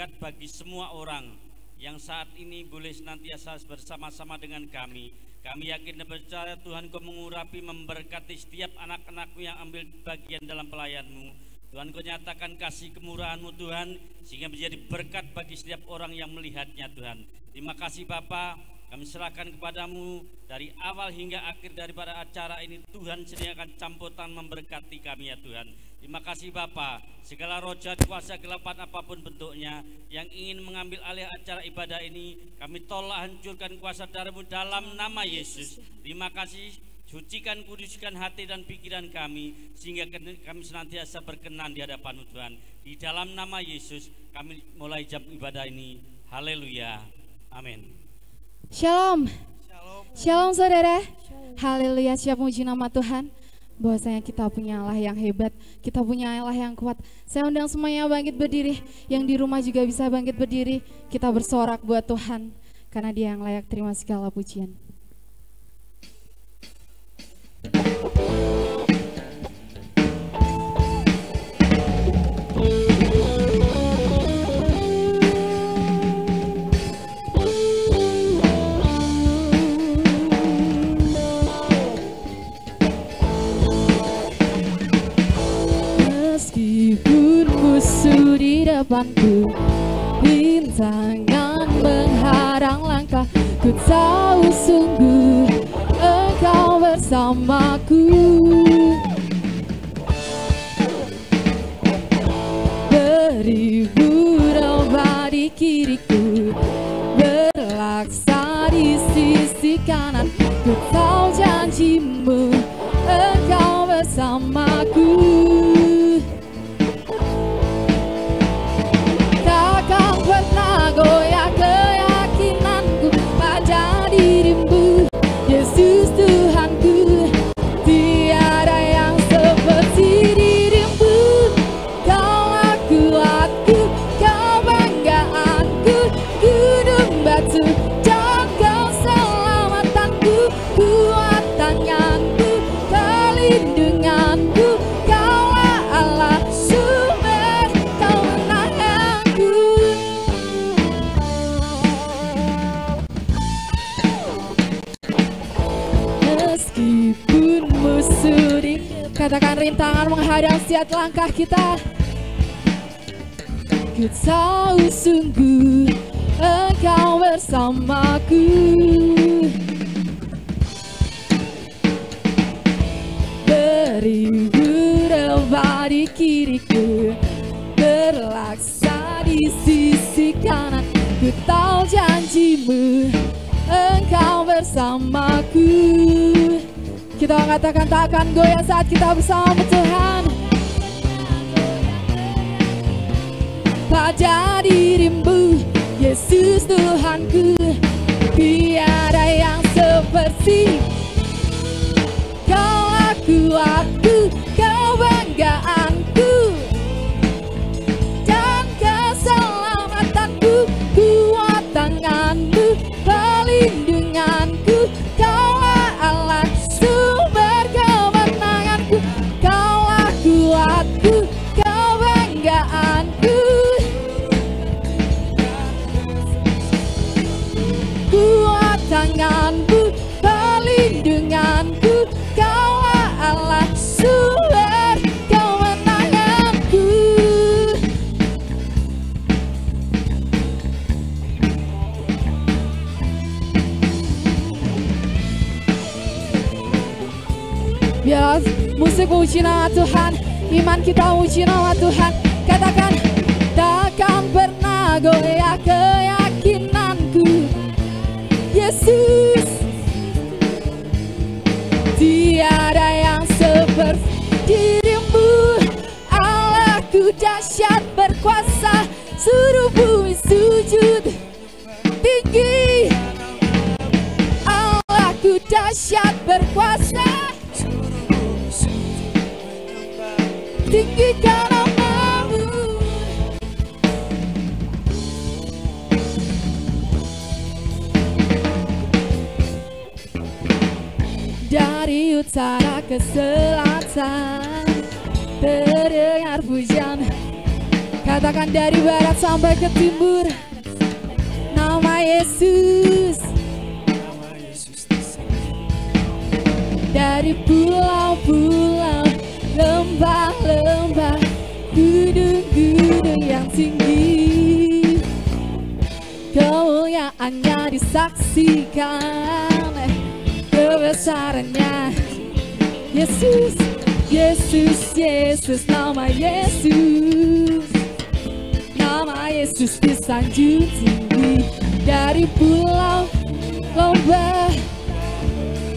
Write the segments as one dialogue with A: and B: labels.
A: berkat bagi semua orang yang saat ini boleh senantiasa bersama-sama dengan kami. Kami yakin dan percaya Tuhan Kau mengurapi, memberkati setiap anak-anak-Mu yang ambil bagian dalam pelayan-Mu. Tuhan Kau nyatakan kasih kemurahan-Mu Tuhan, sehingga menjadi berkat bagi setiap orang yang melihatnya Tuhan. Terima kasih Bapa, kami serahkan kepadamu dari awal hingga akhir daripada acara ini. Tuhan sediakan campur tangan memberkati kami ya Tuhan. Terima kasih Bapa, segala roh jahat kuasa kegelapan apapun bentuknya yang ingin mengambil alih acara ibadah ini, kami tolak, hancurkan kuasa darah-Mu dalam nama Yesus. Terima kasih, sucikan, kuduskan hati dan pikiran kami, sehingga kami senantiasa berkenan di hadapan-Mu Tuhan. Di dalam nama Yesus kami mulai jam ibadah ini. Haleluya, amin.
B: Shalom. Shalom saudara. Haleluya, siap muji nama Tuhan. Bahwasanya kita punya Allah yang hebat, kita punya Allah yang kuat. Saya undang semuanya bangkit berdiri, yang di rumah juga bisa bangkit berdiri. Kita bersorak buat Tuhan, karena Dia yang layak terima segala pujian. Meskipun musuh di depanku, rintangan mengharang langkah, ku tahu sungguh Engkau bersamaku. Beribu domba di kiriku, berlaksa di sisi kanan, ku tahu janji-Mu Engkau bersamaku. Takkan pernah goyah keyakinanku pada diri-Mu, Yesus Tuhanku. Tiada yang seperti diri-Mu. Kaulah kuatku, Kau banggaanku, gunung batu dan keselamatanku, kuat tanganku, perlindunganku. Kaulah Allah sumber kemenanganku. Meskipun musuh katakan rintangan menghadang setiap langkah kita, ku tahu sungguh Engkau bersamaku. Beribu domba di kiriku, berlaksa di sisi kanan, ku tahu janji-Mu Engkau bersamaku. Kita katakan takkan goyah saat kita bersama Tuhan. Pada diri-Mu, Yesus Tuhanku, tiada yang seperti. Kaulah kuatku, Kau banggaanku, dan keselamatanku, kuat tangan-Mu, perlindunganku. Kaulah Allah sumber kemenanganku. Kaulah kuatku, Kau banggaanku, kuat tangan-Mu, perlindunganku. Kaulah Allah sumber kemenanganku. Biar musik puji nama Tuhan, iman kita puji nama Tuhan. Katakan, takkan pernah goyah keyakinanku, Yesus. Tiada yang seperti diri-Mu. Allahku dahsyat berkuasa, seluruh bumi sujud tinggi. Allahku dahsyat berkuasa, tinggikan nama-Mu. Dari utara ke selatan terdengar pujian. Katakan dari barat sampai ke timur, nama Yesus. Dari pulau-pulau, lembah-lembah, gunung-gunung yang tinggi, kemuliaannya disaksikan, kebesarannya. Yesus, Yesus, Yesus, nama Yesus. Nama Yesus disanjung tinggi. Dari pulau, lembah,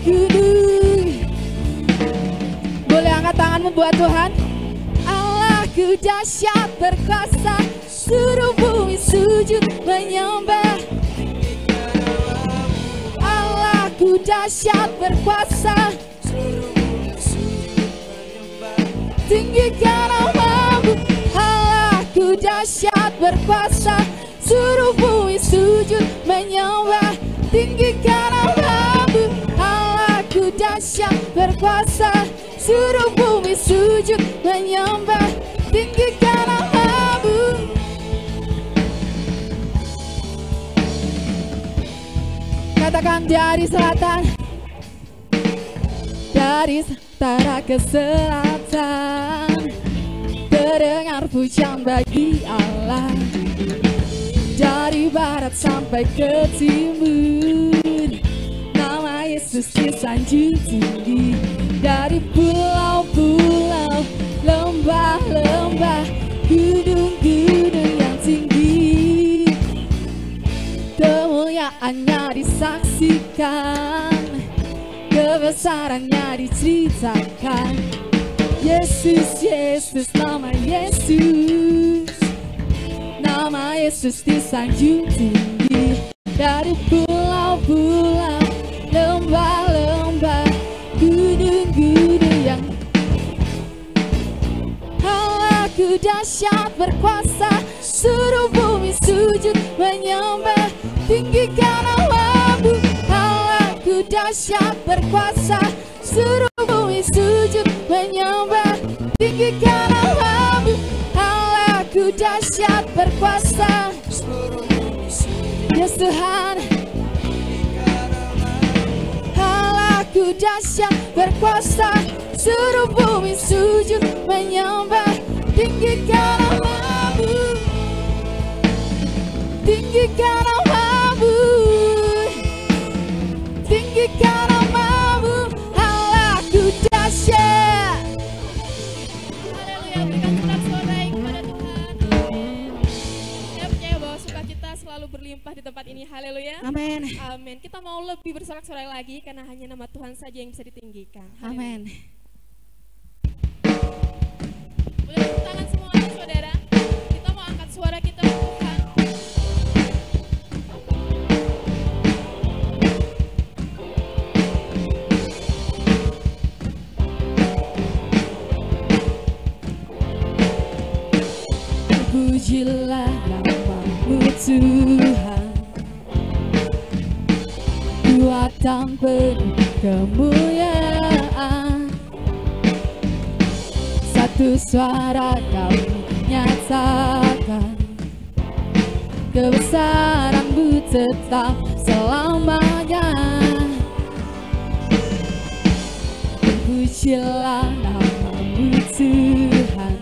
B: gunung. Boleh angkat tanganmu buat Tuhan. Allahku dahsyat berkuasa, seluruh bumi sujud menyembah. Allahku dahsyat berkuasa, tinggikan namamu. Allahku dahsyat berkuasa, seluruh bumi sujud menyembah. Tinggikan namamu. Allahku dahsyat berkuasa, seluruh bumi sujud menyembah. Tinggikan namamu. Katakan dari selatan, dari utara ke selatan, terdengar pujian bagi Allah. Dari barat sampai ke timur, nama Yesus disanjung tinggi. Dari pulau-pulau, lembah-lembah, gunung-gunung yang tinggi, kemuliaannya disaksikan, kebesarannya diceritakan. Yesus, Yesus, nama Yesus. Nama Yesus disanjung tinggi. Dari pulau-pulau, lembah-lembah, gunung-gunung yang. Allahku dahsyat berkuasa, seluruh bumi sujud menyembah. Tinggikan namamu. Allahku dahsyat berkuasa, seluruh bumi sujud menyembah. Tinggikan namamu. Allahku dahsyat berkuasa. Yes Tuhan. Allahku dahsyat berkuasa, seluruh bumi sujud menyembah. Tinggikan namamu. Tinggikan namamu. Tinggikan namamu. Allahku dahsyat. Haleluya, berikan tepuk tangan kepada Tuhan. Saya percaya bahwa sukacita selalu berlimpah di tempat ini. Haleluya. Amin. Amin. Kita mau lebih bersorak-sorai lagi karena hanya nama Tuhan saja yang bisa ditinggikan. Amin. Boleh tepuk tangan semuanya, saudara. Kita mau angkat suara kita untuk Tuhan. Pujilah namamu Tuhan, kuatan penuh kemuliaan. Satu suara kami nyatakan, kebesaran-Mu tetap selamanya. Pujilah namamu Tuhan,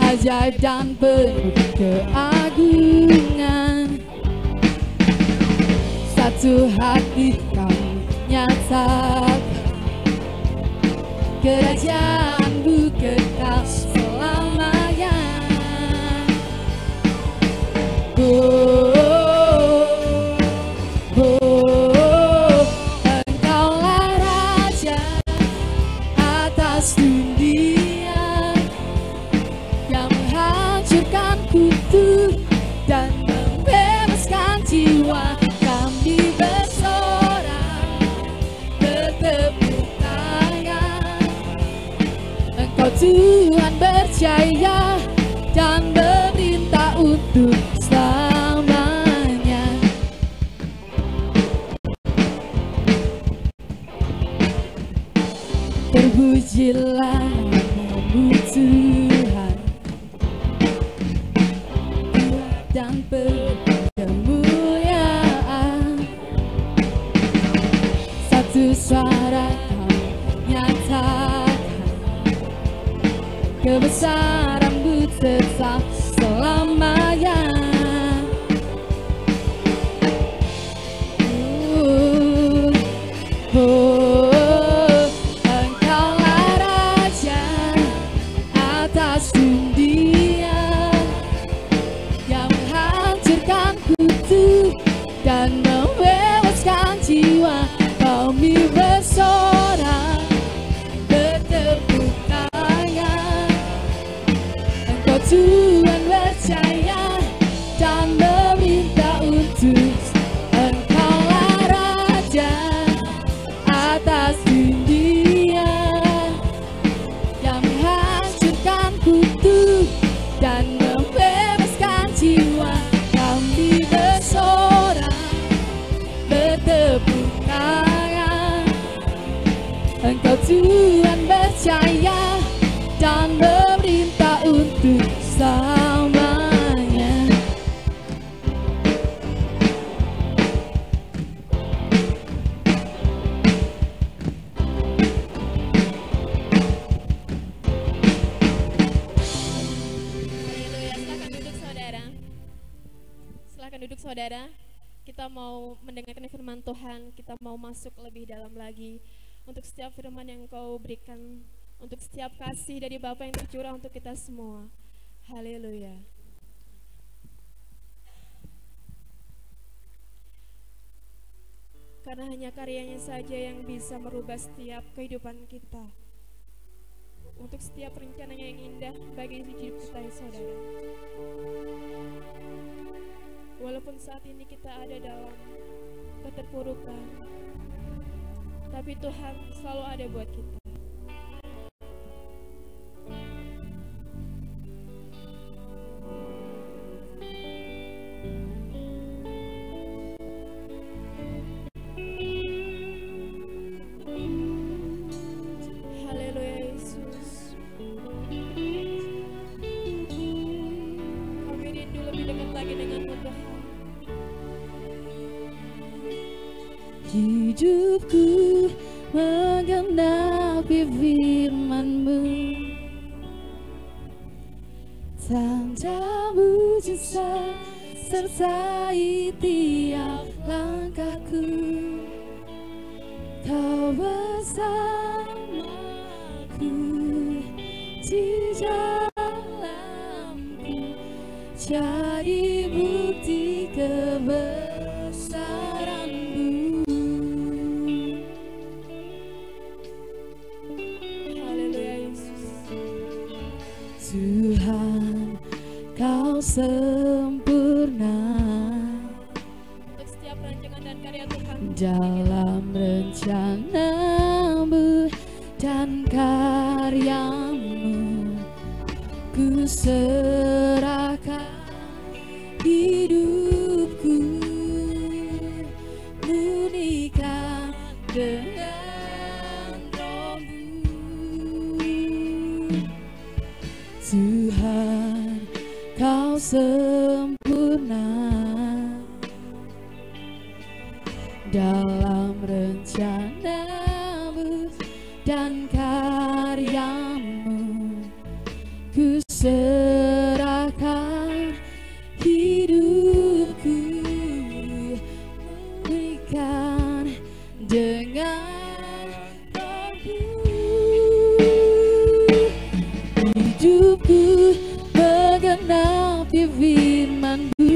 B: ajaib dan penuh keagungan. Satu hati kami nyatakan, kerajaan-Mu kekal selamanya. Oh, oh, oh, Engkaulah Raja atas dunia, yang menghancurkan kutuk dan membebaskan jiwa. Kami bersorak, bertepuk tangan. Engkau Tuhan berjaya dan memerintah untuk selamanya. Terpujilah namamu Tuhan, dan kemuliaan. Satu suara kau nyatakan kebesaran-Mu tetap selamanya. Engkaulah Raja atas dunia yang menghancurkan kutu dan membebaskan jiwa. Kami bersorak bertepuk tangan. Engkau Tuhan percaya dan meminta untuk Engkaulah Raja atas dunia yang menghancurkan kutu dan membebaskan jiwa. Kami bersorak bertepuk tangan. Engkau Tuhan percaya dan memerintah untuk selamanya.
C: Silakan duduk saudara. Silakan duduk saudara. Kita mau mendengarkan firman Tuhan. Kita mau masuk lebih dalam lagi untuk setiap firman yang Kau berikan, untuk setiap kasih dari Bapa yang tercurah untuk kita semua. Haleluya. Karena hanya karyanya saja yang bisa merubah setiap kehidupan kita, untuk setiap rencananya yang indah bagi hidup kita ya saudara. Walaupun saat ini kita ada dalam keterpurukan, tapi Tuhan selalu ada buat kita. Haleluya Yesus. Kami rindu lebih dekat lagi dengan-Mu Tuhan.
B: Hidupku menggenapi firman-Mu, tanda mujizat sertai tiap langkahku. Kau bersamaku di dalamku, jadi bukti kebesaran-Mu.
C: Haleluya Yesus.
B: Tuhan, Kau sempurna
C: Untuk setiap rancangan dan karya Tuhan,
B: dalam rencana-Mu dan karya-Mu. Ku serahkan hidupku, murnikan dengan Roh-Mu. Tuhan, Kau sempurna dalam rencana-Mu dan karya-Mu. Ku serahkan hidupku, berikan dengan Roh-Mu. Hidupku menggenapi firman-Mu,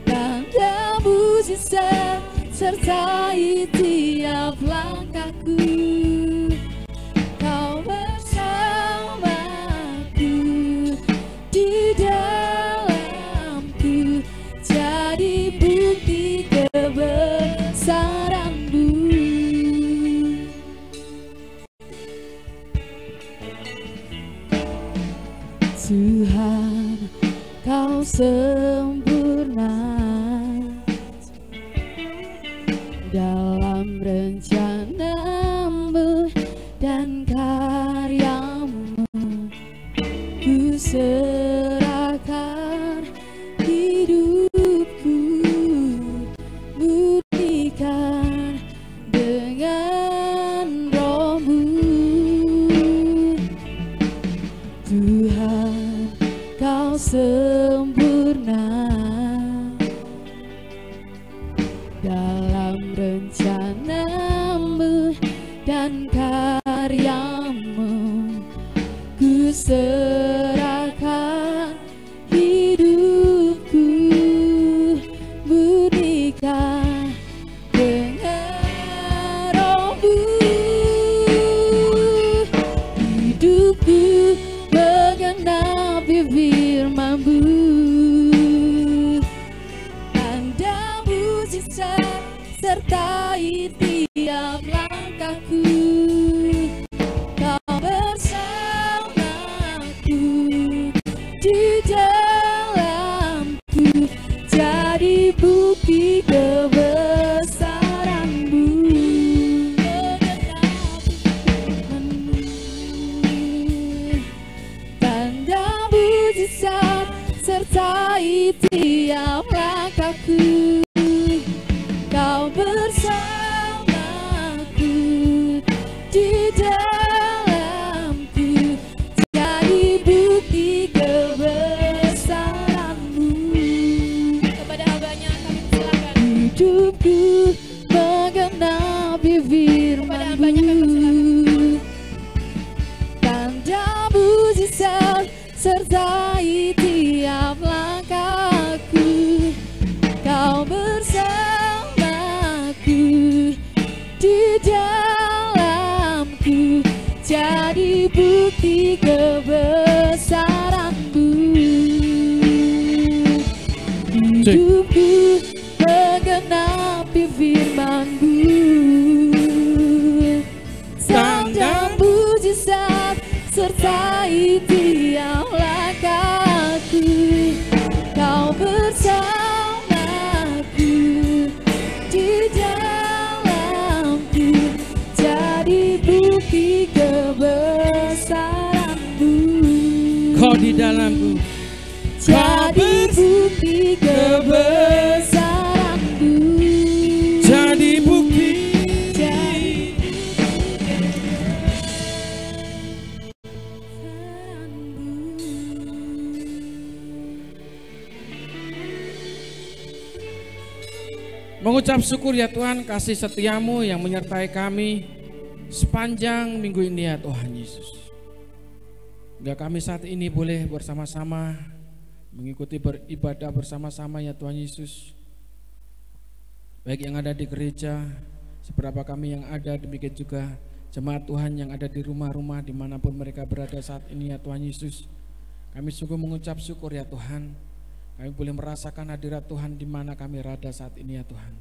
B: tanda mujizat sertai tiap langkahku. Kau bersamaku di dalamku, jadi bukti kebesaran-Mu. Tuhan, Kau sempurna dalam rencana-Mu dan karya-Mu. Ku serahkan Tuhan, Kau sempurna dalam rencana-Mu dan karya-Mu. Ku serahkan hidupku, murnikan dengan Roh-Mu. Hidupku menggenapi firman-Mu, tanda mujizat sertai tiap langkahku. Kau bersamaku di dalamku, jadi bukti kebesaran-Mu. Tanda mujizat sertai tiap langkahku. Kau bersamaku di dalamku, jadi bukti kebesaran-Mu.
C: Kepada hambanya kami persilakan.
B: Hidupku menggenapi firman-Mu, tanda mujizat sertai tiap langkahku. Kau bersamaku di dalamku, jadi bukti kebesaran-Mu. Hidupku menggenapi firman-Mu, tanda mujizat sertai tiap langkahku. Kau bersamaku di dalamku, jadi bukti kebesaran-Mu.
D: Kau di dalamku,
B: jadi bukti kebesaran-Mu.
D: jadi bukti. Mengucap syukur ya Tuhan, kasih setia-Mu yang menyertai kami sepanjang minggu ini ya Tuhan Yesus. Hingga kami saat ini boleh bersama-sama mengikuti beribadah bersama-sama ya Tuhan Yesus. Baik yang ada di gereja, seberapa kami yang ada, demikian juga jemaat Tuhan yang ada di rumah-rumah dimanapun mereka berada saat ini ya Tuhan Yesus. Kami sungguh mengucap syukur ya Tuhan. Kami boleh merasakan hadirat Tuhan di mana kami berada saat ini ya Tuhan.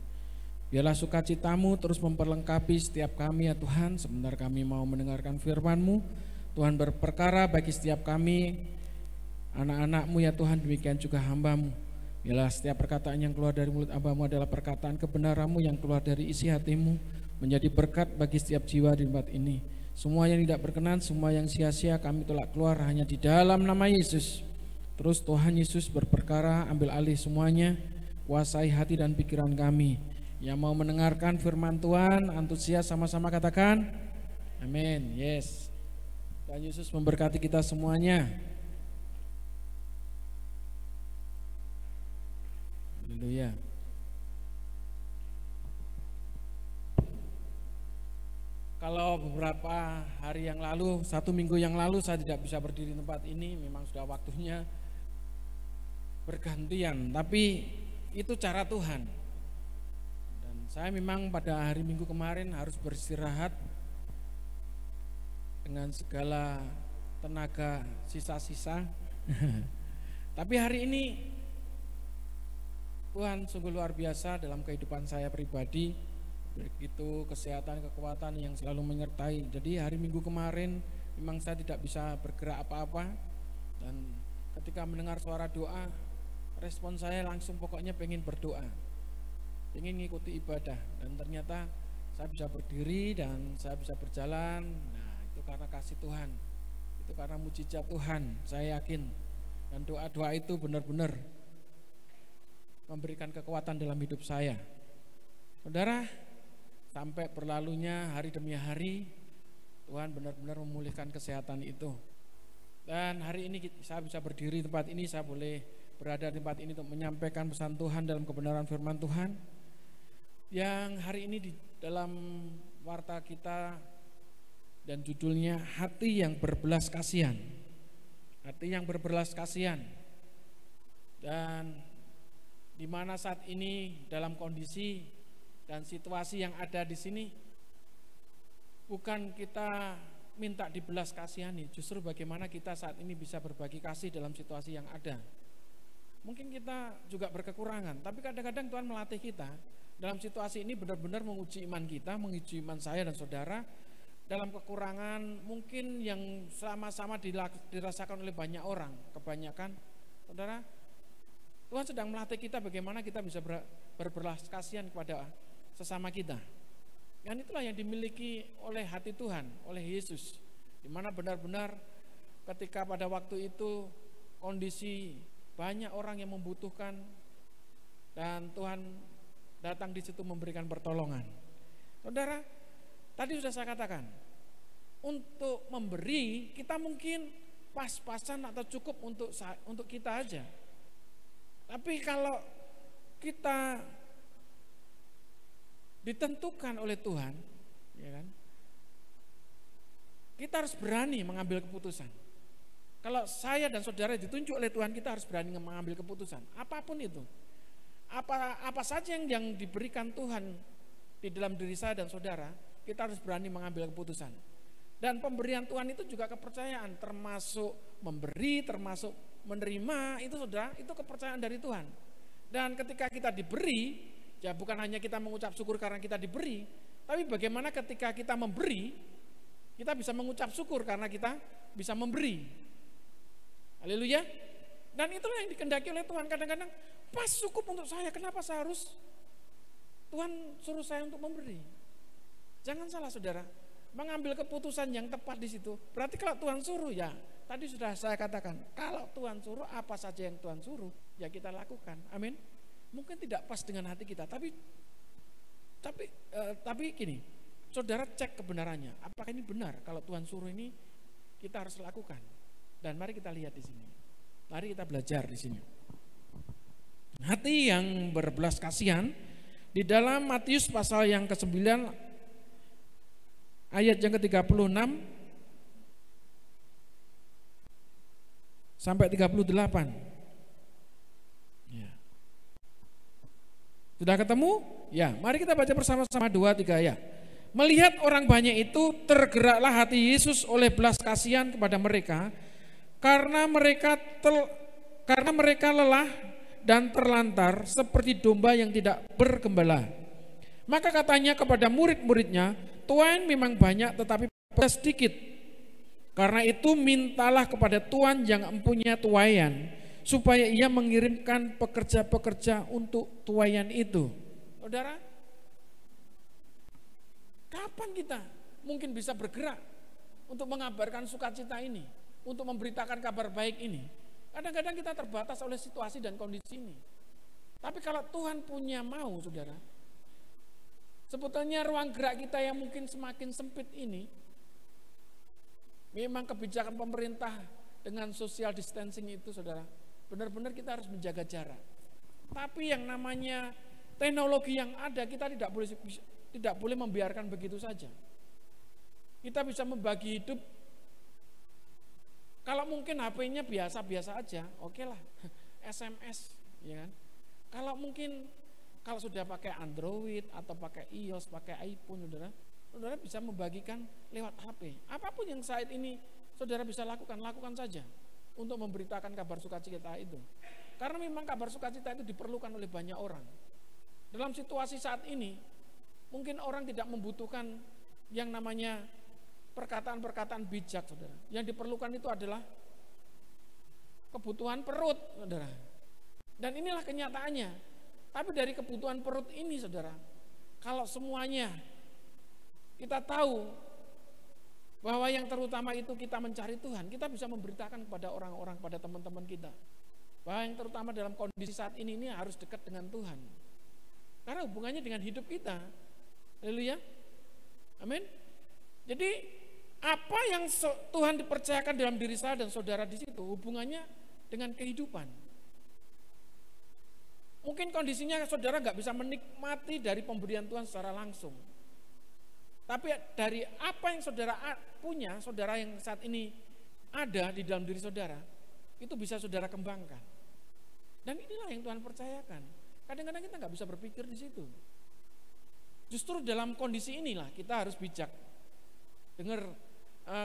D: Biarlah sukacita-Mu terus memperlengkapi setiap kami ya Tuhan. Sebentar kami mau mendengarkan firman-Mu. Tuhan berperkara bagi setiap kami, anak-anak-Mu ya Tuhan, demikian juga hamba-Mu. Biarlah setiap perkataan yang keluar dari mulut hamba-Mu adalah perkataan kebenaran-Mu yang keluar dari isi hati-Mu, menjadi berkat bagi setiap jiwa di tempat ini. Semua yang tidak berkenan, semua yang sia-sia kami tolak keluar hanya di dalam nama Yesus. Terus Tuhan Yesus berperkara, ambil alih semuanya, kuasai hati dan pikiran kami. Yang mau mendengarkan firman Tuhan, antusias sama-sama katakan, amin. Yes. Tuhan Yesus memberkati kita semuanya. Haleluya. Kalau beberapa hari yang lalu, 1 minggu yang lalu saya tidak bisa berdiri di tempat ini, memang sudah waktunya bergantian, tapi itu cara Tuhan. Dan saya memang pada hari Minggu kemarin harus beristirahat dengan segala tenaga sisa-sisa. Tapi hari ini Tuhan sungguh luar biasa dalam kehidupan saya pribadi, begitu kesehatan, kekuatan yang selalu menyertai. Jadi hari Minggu kemarin memang saya tidak bisa bergerak apa-apa, dan ketika mendengar suara doa, respon saya langsung pokoknya pengen berdoa, pengen ngikuti ibadah, dan ternyata saya bisa berdiri dan saya bisa berjalan. Nah, itu karena kasih Tuhan, itu karena mujizat Tuhan, saya yakin. Dan doa-doa itu benar-benar memberikan kekuatan dalam hidup saya. Saudara, sampai berlalunya hari demi hari, Tuhan benar-benar memulihkan kesehatan itu. Dan hari ini saya bisa berdiri di tempat ini, saya boleh berada di tempat ini untuk menyampaikan pesan Tuhan dalam kebenaran firman Tuhan. Yang hari ini di dalam warta kita dan judulnya hati yang berbelas kasihan. Hati yang berbelas kasihan. Dan di mana saat ini dalam kondisi dan situasi yang ada di sini, bukan kita minta dibelas kasihani, justru bagaimana kita saat ini bisa berbagi kasih dalam situasi yang ada. Mungkin kita juga berkekurangan, tapi kadang-kadang Tuhan melatih kita dalam situasi ini benar-benar menguji iman kita, menguji iman saya dan saudara dalam kekurangan mungkin yang sama-sama dirasakan oleh banyak orang. Kebanyakan, saudara, Tuhan sedang melatih kita bagaimana kita bisa berbelas kasihan kepada sesama kita. Dan itulah yang dimiliki oleh hati Tuhan, oleh Yesus, di mana benar-benar ketika pada waktu itu kondisi banyak orang yang membutuhkan dan Tuhan datang di situ memberikan pertolongan. Saudara, tadi sudah saya katakan, untuk memberi kita mungkin pas-pasan atau cukup untuk kita aja. Tapi kalau kita ditentukan oleh Tuhan, ya kan, kita harus berani mengambil keputusan. Kalau saya dan saudara ditunjuk oleh Tuhan, kita harus berani mengambil keputusan. Apapun itu, apa saja yang diberikan Tuhan di dalam diri saya dan saudara, kita harus berani mengambil keputusan. Dan pemberian Tuhan itu juga kepercayaan, termasuk memberi, termasuk menerima, itu saudara, itu kepercayaan dari Tuhan. Dan ketika kita diberi, ya bukan hanya kita mengucap syukur karena kita diberi, tapi bagaimana ketika kita memberi, kita bisa mengucap syukur karena kita bisa memberi. Haleluya. Dan itulah yang dikehendaki oleh Tuhan. Kadang-kadang pas cukup untuk saya, kenapa saya harus Tuhan suruh saya untuk memberi? Jangan salah saudara, mengambil keputusan yang tepat di situ. Berarti kalau Tuhan suruh, ya tadi sudah saya katakan, kalau Tuhan suruh, apa saja yang Tuhan suruh, ya kita lakukan. Amin. Mungkin tidak pas dengan hati kita, tapi gini, saudara cek kebenarannya. Apakah ini benar? Kalau Tuhan suruh ini, kita harus lakukan. Dan mari kita lihat di sini. Mari kita belajar di sini. Hati yang berbelas kasihan di dalam Matius pasal yang ke-9 ayat yang ke-36 sampai 38. Ya. Sudah ketemu? Ya, mari kita baca bersama-sama 2-3 ya. Melihat orang banyak itu, tergeraklah hati Yesus oleh belas kasihan kepada mereka, karena mereka lelah dan terlantar seperti domba yang tidak bergembala. Maka katanya kepada murid-muridnya, tuan memang banyak tetapi pekerja sedikit. Karena itu mintalah kepada Tuhan yang mempunyai tuaian, supaya ia mengirimkan pekerja-pekerja untuk tuaian itu. Saudara, kapan kita mungkin bisa bergerak untuk mengabarkan sukacita ini, untuk memberitakan kabar baik ini? Kadang-kadang kita terbatas oleh situasi dan kondisi ini. Tapi kalau Tuhan punya mau, saudara, sebetulnya ruang gerak kita yang mungkin semakin sempit ini, memang kebijakan pemerintah dengan social distancing itu, saudara, benar-benar kita harus menjaga jarak. Tapi yang namanya teknologi yang ada, kita tidak boleh membiarkan begitu saja. Kita bisa membagi hidup. Kalau mungkin HP-nya biasa-biasa aja, oke lah, SMS, ya kan. Kalau sudah pakai Android atau pakai iOS, pakai iPhone, saudara bisa membagikan lewat HP. Apapun yang saat ini saudara bisa lakukan saja untuk memberitakan kabar sukacita itu. Karena memang kabar sukacita itu diperlukan oleh banyak orang. Dalam situasi saat ini, mungkin orang tidak membutuhkan yang namanya perkataan-perkataan bijak, saudara. Yang diperlukan itu adalah kebutuhan perut, saudara. Dan inilah kenyataannya. Tapi dari kebutuhan perut ini, saudara, kalau semuanya kita tahu bahwa yang terutama itu kita mencari Tuhan, kita bisa memberitakan kepada orang-orang, pada teman-teman kita, bahwa yang terutama dalam kondisi saat ini harus dekat dengan Tuhan. Karena hubungannya dengan hidup kita. Haleluya. Amin. Jadi Apa yang Tuhan dipercayakan dalam diri saya dan saudara di situ hubungannya dengan kehidupan. Mungkin kondisinya saudara nggak bisa menikmati dari pemberian Tuhan secara langsung. Tapi dari apa yang saudara punya, saudara yang saat ini ada di dalam diri saudara, itu bisa saudara kembangkan. Dan inilah yang Tuhan percayakan. Kadang-kadang kita nggak bisa berpikir di situ. Justru dalam kondisi inilah kita harus bijak. Dengar,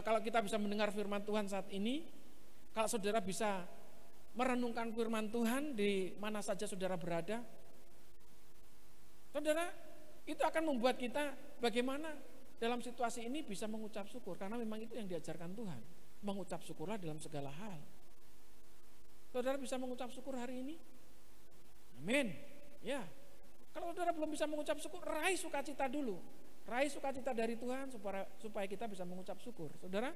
D: kalau kita bisa mendengar firman Tuhan saat ini, kalau saudara bisa merenungkan firman Tuhan di mana saja saudara berada, saudara, itu akan membuat kita bagaimana dalam situasi ini bisa mengucap syukur, karena memang itu yang diajarkan Tuhan. Mengucap syukurlah dalam segala hal. Saudara bisa mengucap syukur hari ini? Amin. Ya. Kalau saudara belum bisa mengucap syukur, raih sukacita dulu. Raih sukacita dari Tuhan supaya kita bisa mengucap syukur. Saudara,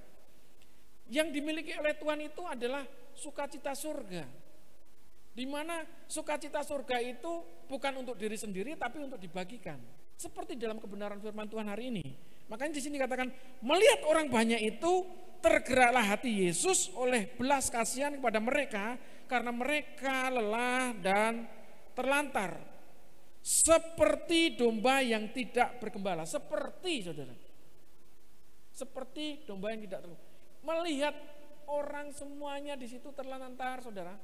D: yang dimiliki oleh Tuhan itu adalah sukacita surga. Di mana sukacita surga itu bukan untuk diri sendiri tapi untuk dibagikan. Seperti dalam kebenaran firman Tuhan hari ini. Makanya di sini katakan, melihat orang banyak itu tergeraklah hati Yesus oleh belas kasihan kepada mereka karena mereka lelah dan terlantar. Seperti domba yang tidak bergembala. Seperti, saudara. Seperti domba yang tidak tergembala. Melihat orang semuanya di situ terlantar, saudara.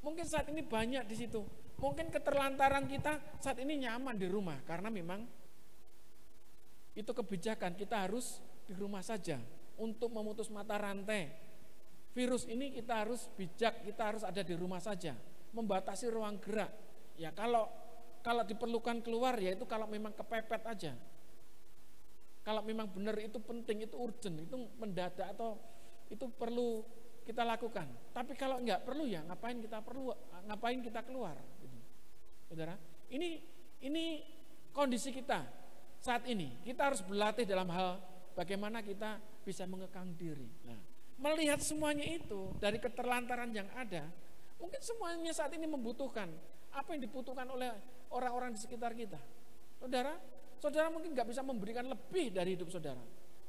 D: Mungkin saat ini banyak di situ. Mungkin keterlantaran kita saat ini nyaman di rumah karena memang itu kebijakan, kita harus di rumah saja untuk memutus mata rantai virus ini. Kita harus bijak, kita harus ada di rumah saja, membatasi ruang gerak. Ya kalau diperlukan keluar, ya itu kalau memang kepepet aja. Kalau memang benar itu penting, itu urgent, itu mendadak atau itu perlu kita lakukan. Tapi kalau enggak perlu, ya ngapain kita keluar? Gitu. Saudara, ini kondisi kita saat ini. Kita harus berlatih dalam hal bagaimana kita bisa mengekang diri. Nah, melihat semuanya itu dari keterlantaran yang ada, mungkin semuanya saat ini membutuhkan apa yang dibutuhkan oleh orang-orang di sekitar kita. Saudara mungkin nggak bisa memberikan lebih dari hidup saudara.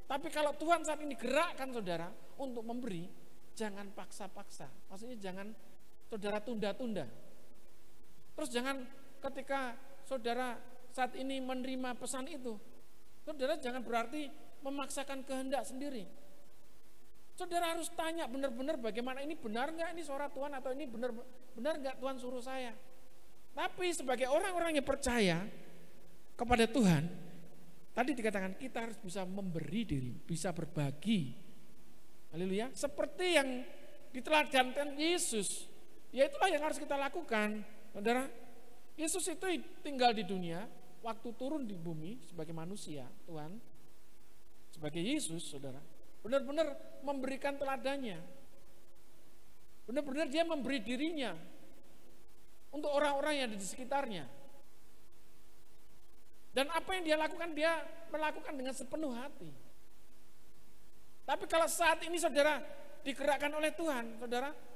D: Tapi kalau Tuhan saat ini gerakkan saudara untuk memberi, jangan paksa-paksa. Maksudnya jangan saudara tunda-tunda. Terus jangan ketika saudara saat ini menerima pesan itu, saudara jangan berarti memaksakan kehendak sendiri. Saudara harus tanya benar-benar bagaimana, ini benar nggak ini suara Tuhan, atau ini benar nggak Tuhan suruh saya. Tapi sebagai orang-orang yang percaya kepada Tuhan, tadi dikatakan kita harus bisa memberi diri, bisa berbagi. Haleluya. Seperti yang diteladankan Yesus, ya itulah yang harus kita lakukan. Saudara, Yesus itu tinggal di dunia, waktu turun di bumi sebagai manusia, Tuhan, sebagai Yesus, saudara, benar-benar memberikan teladannya. Benar-benar dia memberi dirinya untuk orang-orang yang ada di sekitarnya. Dan apa yang dia melakukan dengan sepenuh hati. Tapi kalau saat ini saudara digerakkan oleh Tuhan,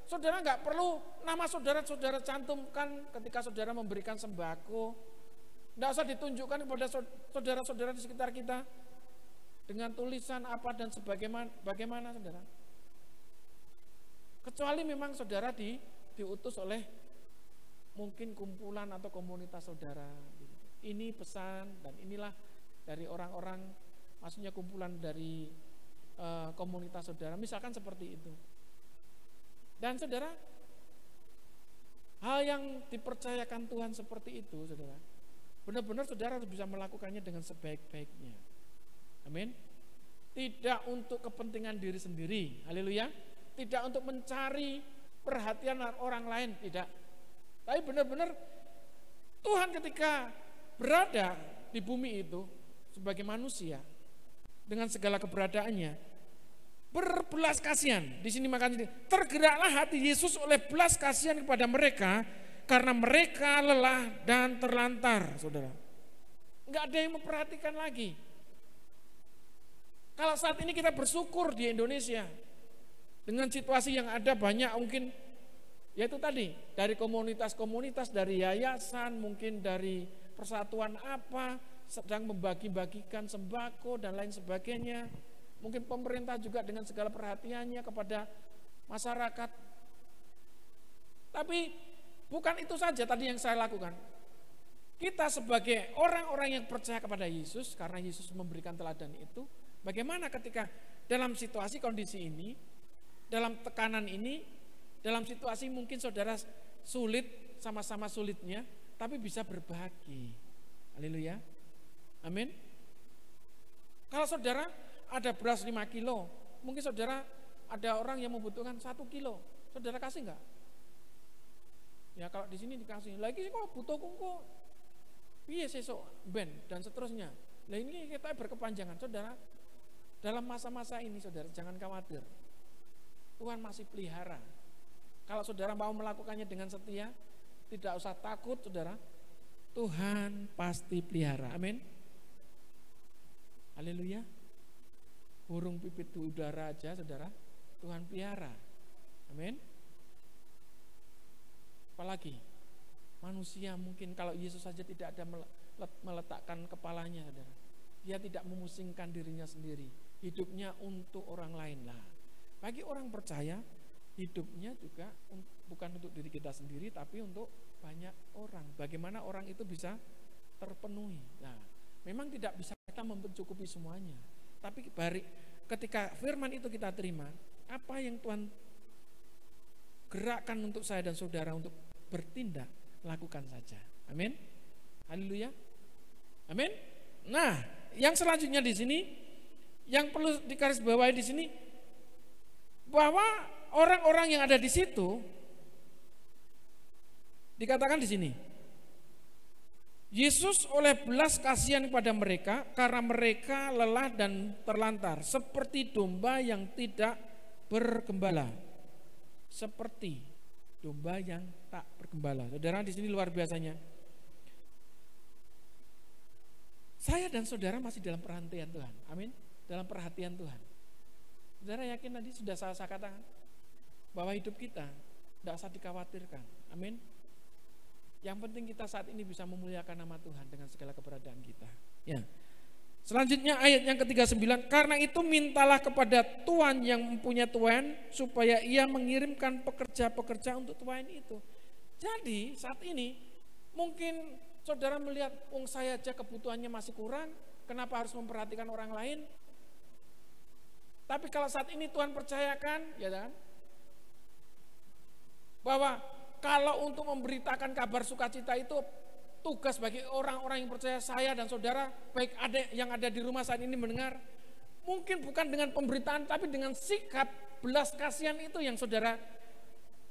D: saudara nggak perlu nama saudara cantumkan ketika saudara memberikan sembako. Nggak usah ditunjukkan kepada saudara-saudara di sekitar kita dengan tulisan apa dan bagaimana saudara. Kecuali memang saudara diutus oleh mungkin kumpulan atau komunitas saudara. Ini pesan dan inilah dari orang-orang, maksudnya kumpulan dari komunitas saudara, misalkan seperti itu. Dan saudara, hal yang dipercayakan Tuhan seperti itu, saudara, benar-benar saudara harus bisa melakukannya dengan sebaik-baiknya. Amin. Tidak untuk kepentingan diri sendiri, haleluya. Tidak untuk mencari perhatian orang lain, tidak. Tapi benar-benar Tuhan ketika berada di bumi itu sebagai manusia dengan segala keberadaannya, berbelas kasihan. Di sini makanya tergeraklah hati Yesus oleh belas kasihan kepada mereka karena mereka lelah dan terlantar, saudara. Enggak ada yang memperhatikan lagi. Kalau saat ini kita bersyukur di Indonesia dengan situasi yang ada, banyak mungkin yaitu tadi dari komunitas-komunitas, dari yayasan, mungkin dari persatuan apa sedang membagi-bagikan sembako dan lain sebagainya. mungkin pemerintah juga dengan segala perhatiannya kepada masyarakat. Tapi bukan itu saja tadi yang saya lakukan. Kita sebagai orang-orang yang percaya kepada Yesus, karena Yesus memberikan teladan itu, bagaimana ketika dalam situasi kondisi ini, dalam tekanan ini, dalam situasi mungkin saudara sulit, sama-sama sulitnya, tapi bisa berbagi. Haleluya. Amin. Kalau saudara ada beras 5 kilo, mungkin saudara ada orang yang membutuhkan 1 kilo, saudara kasih enggak? Ya kalau di sini dikasih, lagi kok butuh kungku, piye sesok ben dan seterusnya. Nah ini kita berkepanjangan, saudara. Dalam masa-masa ini saudara jangan khawatir, Tuhan masih pelihara. Kalau saudara mau melakukannya dengan setia, tidak usah takut saudara, Tuhan pasti pelihara. Amin. Haleluya. Burung pipit di udara aja saudara, Tuhan pelihara. Amin. Apalagi manusia mungkin kalau Yesus saja tidak ada meletakkan kepalanya saudara, dia tidak memusingkan dirinya sendiri, hidupnya untuk orang lain lah. Bagi orang percaya, hidupnya juga bukan untuk diri kita sendiri, tapi untuk banyak orang. Bagaimana orang itu bisa terpenuhi. Nah, memang tidak bisa kita mencukupi semuanya. Tapi ketika firman itu kita terima, apa yang Tuhan gerakkan untuk saya dan saudara untuk bertindak, lakukan saja. Amin. Haleluya. Amin. Nah, yang selanjutnya di sini, yang perlu digarisbawahi di sini, bahwa orang-orang yang ada di situ dikatakan di sini, Yesus oleh belas kasihan kepada mereka karena mereka lelah dan terlantar seperti domba yang tidak bergembala. Seperti domba yang tak bergembala. Saudara, di sini luar biasanya. Saya dan saudara masih dalam perhatian Tuhan. Amin. Dalam perhatian Tuhan. Saudara yakin tadi sudah saya katakan bahwa hidup kita tidak usah dikhawatirkan. Amin. Yang penting kita saat ini bisa memuliakan nama Tuhan dengan segala keberadaan kita. Ya. Selanjutnya ayat yang ke-39, karena itu mintalah kepada Tuhan yang mempunyai tuan supaya ia mengirimkan pekerja-pekerja untuk tuan itu. Jadi saat ini mungkin saudara melihat, saya aja kebutuhannya masih kurang, kenapa harus memperhatikan orang lain? Tapi kalau saat ini Tuhan percayakan, ya kan, bahwa kalau untuk memberitakan kabar sukacita itu tugas bagi orang-orang yang percaya, saya dan saudara, baik ada yang ada di rumah saat ini mendengar, mungkin bukan dengan pemberitaan tapi dengan sikap belas kasihan itu yang saudara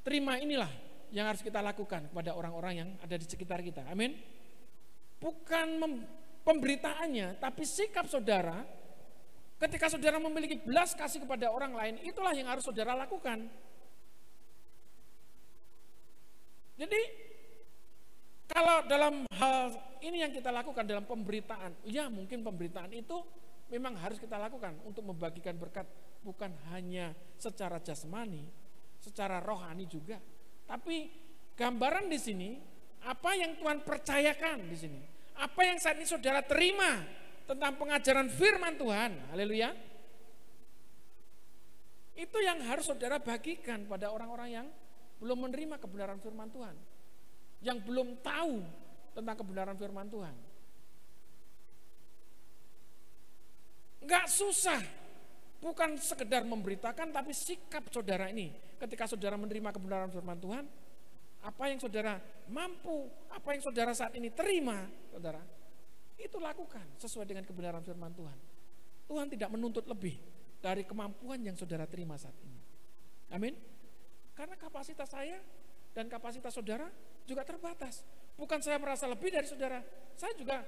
D: terima, inilah yang harus kita lakukan kepada orang-orang yang ada di sekitar kita. Amin. Bukan pemberitaannya, tapi sikap saudara ketika saudara memiliki belas kasih kepada orang lain, itulah yang harus saudara lakukan. Jadi kalau dalam hal ini yang kita lakukan dalam pemberitaan, ya mungkin pemberitaan itu memang harus kita lakukan untuk membagikan berkat, bukan hanya secara jasmani, secara rohani juga. Tapi gambaran di sini, apa yang Tuhan percayakan di sini, apa yang saat ini saudara terima tentang pengajaran firman Tuhan, haleluya, itu yang harus saudara bagikan pada orang-orang yang belum menerima kebenaran firman Tuhan, yang belum tahu tentang kebenaran firman Tuhan. Enggak susah, bukan sekedar memberitakan, tapi sikap saudara ini ketika saudara menerima kebenaran firman Tuhan, apa yang saudara mampu, apa yang saudara saat ini terima, saudara, itu lakukan sesuai dengan kebenaran firman Tuhan. Tuhan tidak menuntut lebih dari kemampuan yang saudara terima saat ini. Amin. Karena kapasitas saya dan kapasitas saudara juga terbatas. Bukan saya merasa lebih dari saudara. Saya juga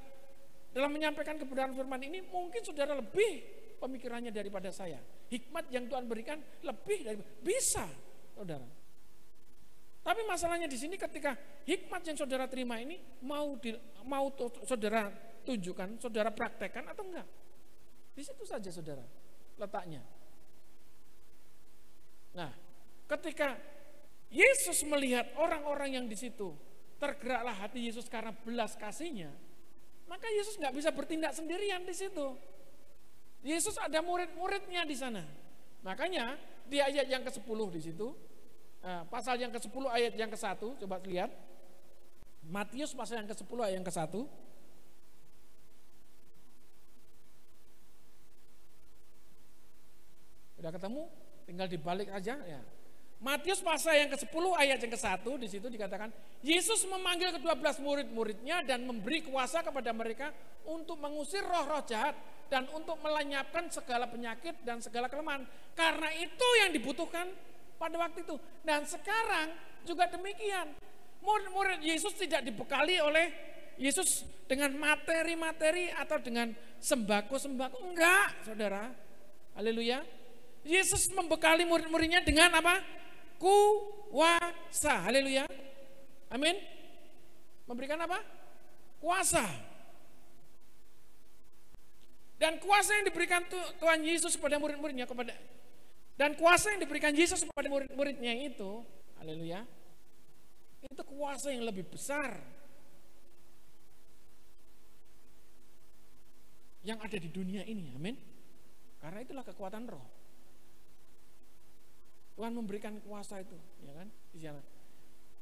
D: dalam menyampaikan kebenaran firman ini mungkin saudara lebih pemikirannya daripada saya. Hikmat yang Tuhan berikan lebih dari bisa, saudara. Tapi masalahnya di sini ketika hikmat yang saudara terima ini mau saudara tunjukkan, saudara praktekkan atau enggak. Di situ saja saudara letaknya. Nah, ketika Yesus melihat orang-orang yang di situ, tergeraklah hati Yesus karena belas kasihnya, maka Yesus nggak bisa bertindak sendirian di situ. Yesus ada murid-muridnya di sana. Makanya di ayat yang ke-10 di situ, pasal yang ke-10 ayat yang ke-1, coba lihat. Matius pasal yang ke-10 ayat yang ke-1. Udah ketemu? Tinggal dibalik aja ya. Matius pasal yang ke-10 ayat yang ke-1 di situ dikatakan Yesus memanggil ke-12 murid-muridnya dan memberi kuasa kepada mereka untuk mengusir roh-roh jahat dan untuk melenyapkan segala penyakit dan segala kelemahan. Karena itu yang dibutuhkan pada waktu itu. Dan sekarang juga demikian. Murid-murid Yesus tidak dibekali oleh Yesus dengan materi-materi atau dengan sembako-sembako. Enggak, saudara. Haleluya. Yesus membekali murid-muridnya dengan apa? Kuasa. Haleluya. Amin. Memberikan apa? Kuasa. Dan kuasa yang diberikan Tuhan Yesus kepada murid-muridnya dan kuasa yang diberikan Yesus kepada murid-muridnya itu, haleluya, itu kuasa yang lebih besar yang ada di dunia ini, amin. Karena itulah kekuatan roh. Tuhan memberikan kuasa itu, ya kan? Di sana.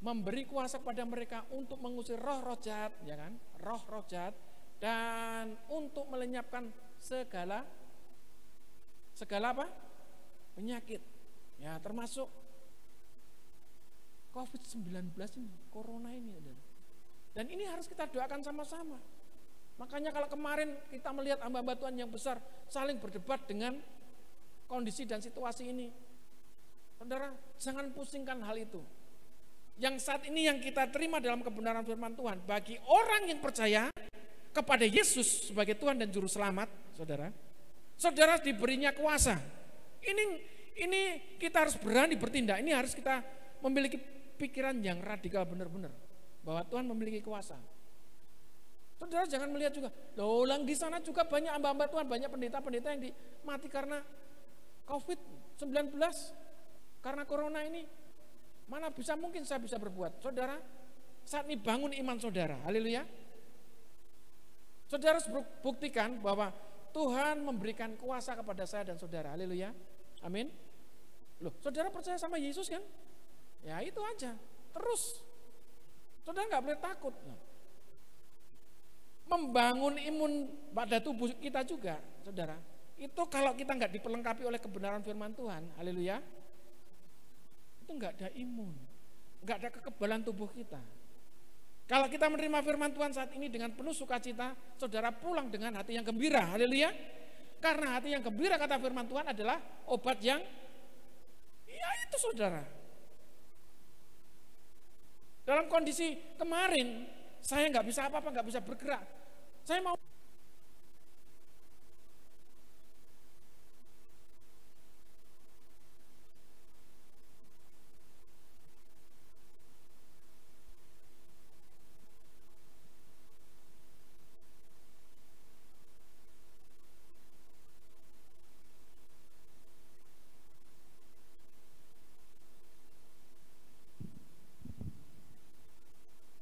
D: Memberi kuasa kepada mereka untuk mengusir roh-roh jahat, ya kan? Roh-roh jahat dan untuk melenyapkan segala apa? Penyakit. Ya, termasuk COVID-19 ini, corona ini. Dan ini harus kita doakan sama-sama. Makanya kalau kemarin kita melihat hamba-hamba Tuhan yang besar saling berdebat dengan kondisi dan situasi ini. Saudara, jangan pusingkan hal itu. Yang saat ini yang kita terima dalam kebenaran firman Tuhan, bagi orang yang percaya kepada Yesus sebagai Tuhan dan Juru Selamat, saudara diberinya kuasa. Ini kita harus berani bertindak. Ini harus kita memiliki pikiran yang radikal benar-benar bahwa Tuhan memiliki kuasa. Saudara jangan melihat juga, ulang di sana juga banyak hamba-hamba Tuhan, banyak pendeta-pendeta yang mati karena COVID-19. Karena corona ini, mana bisa mungkin saya bisa berbuat. Saudara, saat ini bangun iman saudara, haleluya. Saudara harus buktikan bahwa Tuhan memberikan kuasa kepada saya dan saudara, haleluya, amin. Loh, saudara percaya sama Yesus kan? Ya itu aja, terus. Saudara nggak boleh takut. Membangun imun pada tubuh kita juga, saudara. Itu kalau kita nggak diperlengkapi oleh kebenaran firman Tuhan, haleluya, itu nggak ada imun, nggak ada kekebalan tubuh kita. Kalau kita menerima firman Tuhan saat ini dengan penuh sukacita, saudara pulang dengan hati yang gembira, haleluya. Karena hati yang gembira kata firman Tuhan adalah obat yang, ya itu saudara. Dalam kondisi kemarin, saya nggak bisa apa-apa, nggak bisa bergerak. Saya mau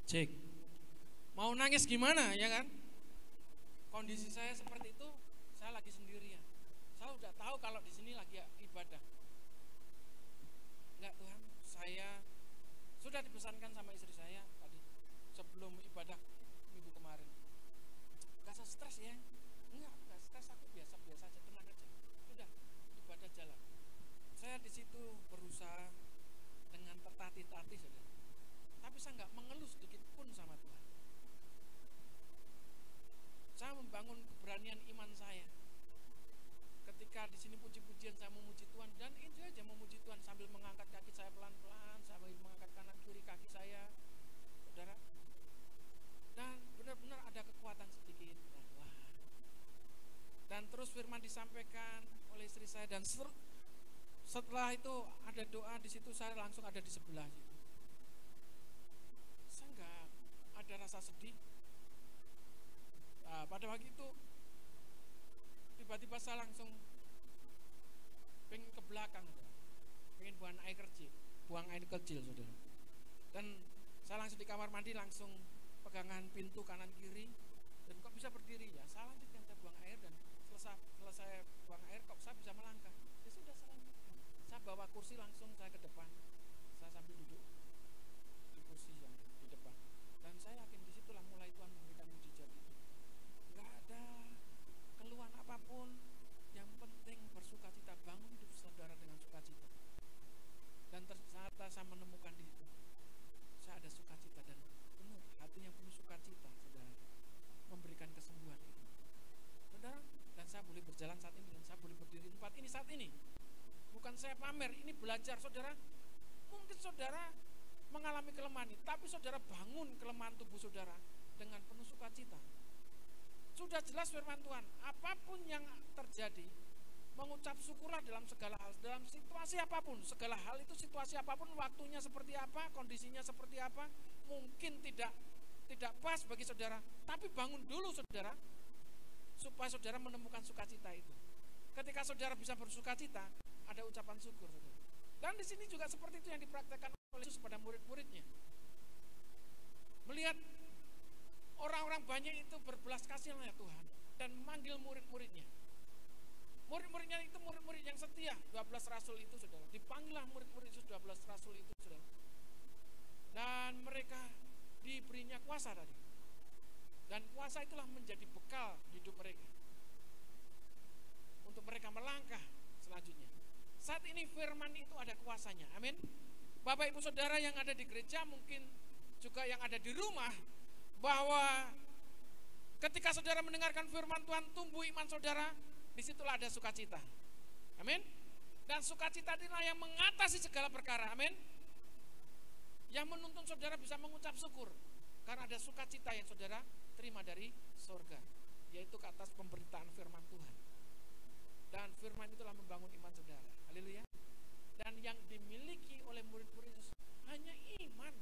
D: cek, mau nangis gimana ya kan? Kondisi saya seperti itu, saya lagi sendirian. Saya udah tahu kalau di sini lagi ibadah. Enggak Tuhan, saya sudah dipesankan sama istri saya tadi sebelum ibadah minggu kemarin. Gak usah stres ya? Enggak stres, aku biasa-biasa aja, tenang aja. Sudah ibadah jalan. Saya di situ berusaha dengan tertatih-tatih saja. Tapi saya nggak mengeluh sedikit pun sama Tuhan. Saya membangun keberanian iman saya. Ketika di sini puji-pujian saya memuji Tuhan dan itu aja memuji Tuhan sambil mengangkat kaki saya pelan-pelan, sambil mengangkat kanan kiri kaki saya, saudara. Dan benar-benar ada kekuatan sedikit. Wah. Dan terus firman disampaikan oleh istri saya dan setelah itu ada doa di situ, saya langsung ada di sebelah situ. Saya nggak ada rasa sedih. Nah, pada waktu itu tiba-tiba saya langsung pengen ke belakang, pengen buang air kecil, saudara. Dan saya langsung di kamar mandi, langsung pegangan pintu kanan kiri, dan kok bisa berdiri ya. Saya lanjutkan, saya buang air dan selesai buang air kok saya bisa melangkah. Ya sudah, saya lanjutkan. Saya bawa kursi langsung saya ke depan. Saya sambil duduk di kursi yang di depan. Dan saya yakin disitulah mulai Tuhan memberikan mujizat itu. Gak ada keluhan apapun, yang penting bersukacita, bangun hidup saudara dengan sukacita. Dan ternyata saya menemukan di situ, saya ada sukacita dan penuh, hati yang penuh sukacita, saudara, memberikan kesembuhan itu. Saudara, dan saya boleh berjalan saat ini, dan saya boleh berdiri di tempat ini saat ini. Bukan saya pamer, ini belajar, saudara. Mungkin saudara mengalami kelemahan ini, tapi saudara bangun kelemahan tubuh saudara dengan penuh sukacita. Sudah jelas firman Tuhan, apapun yang terjadi, mengucap syukurlah dalam segala hal, dalam situasi apapun, segala hal itu situasi apapun, waktunya seperti apa, kondisinya seperti apa, mungkin tidak pas bagi saudara, tapi bangun dulu saudara, supaya saudara menemukan sukacita itu. Ketika saudara bisa bersukacita, ada ucapan syukur, saudara. Dan di sini juga seperti itu yang dipraktekkan oleh Yesus pada murid-muridnya. Melihat orang-orang banyak itu berbelas kasihan ya Tuhan, dan memanggil murid-muridnya. Murid-muridnya itu murid-murid yang setia, 12 rasul itu saudara. Dipanggillah murid-murid Yesus 12 rasul itu saudara. Dan mereka diberinya kuasa tadi. Dan kuasa itulah menjadi bekal hidup mereka. Untuk mereka melangkah selanjutnya. Saat ini firman itu ada kuasanya, amin. Bapak ibu saudara yang ada di gereja, mungkin juga yang ada di rumah, bahwa ketika saudara mendengarkan firman Tuhan, tumbuh iman saudara, disitulah ada sukacita, amin. Dan sukacita inilah yang mengatasi segala perkara, amin. Yang menuntun saudara bisa mengucap syukur, karena ada sukacita yang saudara terima dari surga, yaitu ke atas pemberitaan firman Tuhan. Dan firman itulah membangun iman saudara, haleluya. Dan yang dimiliki oleh murid-murid Yesus hanya iman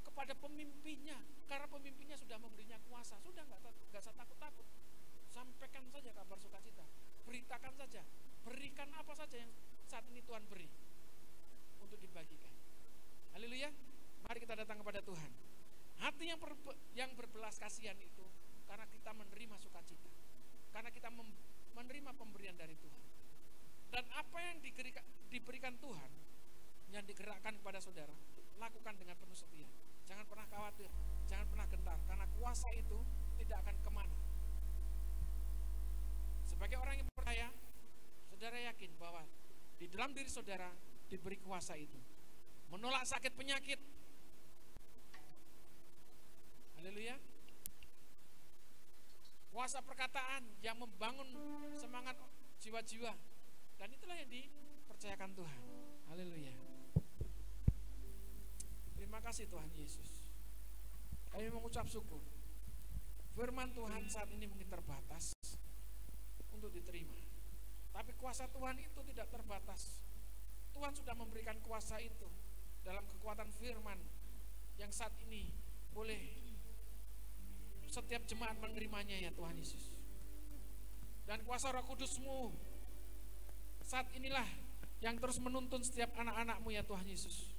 D: kepada pemimpinnya, karena pemimpinnya sudah memberinya kuasa. Sudah nggak usah takut-takut, sampaikan saja kabar sukacita, beritakan saja, berikan apa saja yang saat ini Tuhan beri untuk dibagikan. Haleluya. Mari kita datang kepada Tuhan. Hati yang berbelas kasihan itu karena kita menerima sukacita, karena kita menerima pemberian dari Tuhan. Dan apa yang diberikan Tuhan, yang digerakkan kepada saudara, lakukan dengan penuh setia. Jangan pernah khawatir, jangan pernah gentar, karena kuasa itu tidak akan kemana. Sebagai orang yang percaya, saudara yakin bahwa di dalam diri saudara diberi kuasa itu, menolak sakit penyakit. Haleluya. Kuasa perkataan yang membangun semangat jiwa-jiwa, dan itulah yang dipercayakan Tuhan. Haleluya. Terima kasih Tuhan Yesus. Kami mengucap syukur. Firman Tuhan saat ini mungkin terbatas untuk diterima, tapi kuasa Tuhan itu tidak terbatas. Tuhan sudah memberikan kuasa itu dalam kekuatan firman yang saat ini boleh setiap jemaat menerimanya ya Tuhan Yesus. Dan kuasa Roh Kudus-Mu saat inilah yang terus menuntun setiap anak-anak-Mu ya Tuhan Yesus.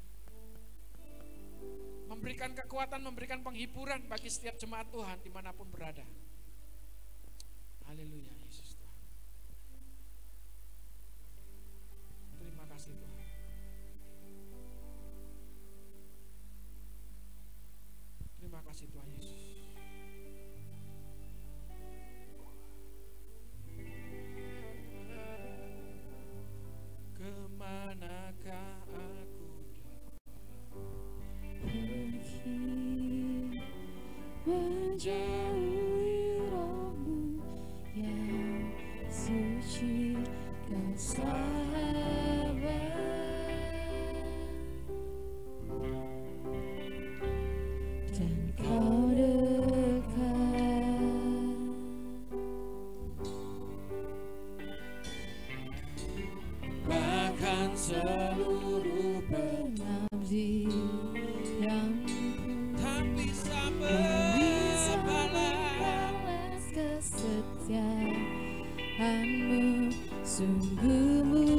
D: Memberikan kekuatan, memberikan penghiburan bagi setiap jemaat Tuhan dimanapun berada. Haleluya Yesus Tuhan. Terima kasih Tuhan. Terima kasih Tuhan Yesus. Kemanakah aku pergi menjauhi Roh-Mu yang suci dan sahabat, dan Kau dekat, bahkan seluruh pengabdi yang tak bisa membalas kesetiaan-Mu, sungguh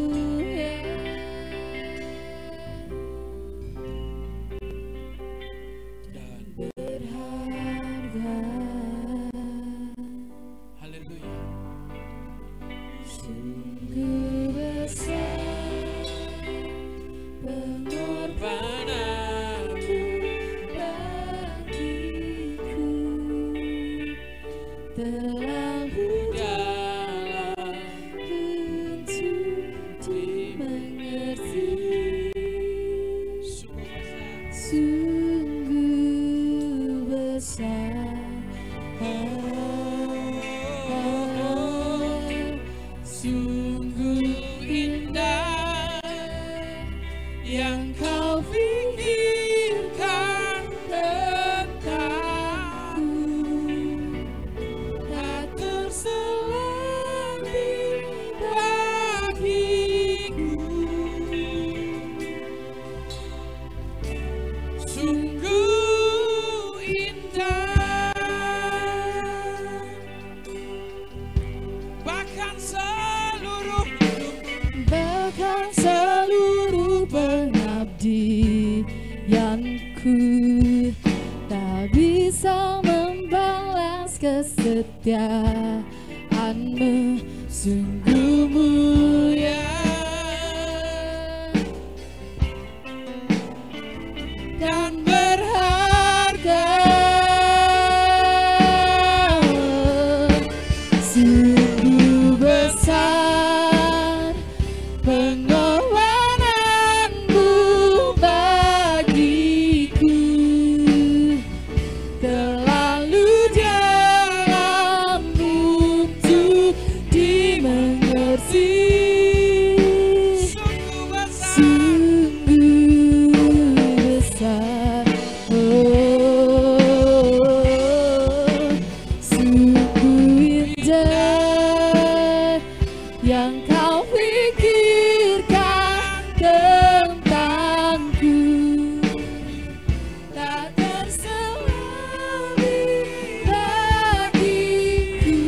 B: sungguh besar.
D: Sungguh indah yang kau pikirkan tentangku, tak terselami bagiku. Sungguh indah, bahkan seluruh pengabdianku tak bisa membalas kesetiaanmu. Sungguh mulia dan berharga. Sungguh besar pengorbananmu bagiku, terlalu dalam untuk dimengerti. Sungguh besar, sungguh indah yang kau pikirkan tentangku, tak terselami bagiku.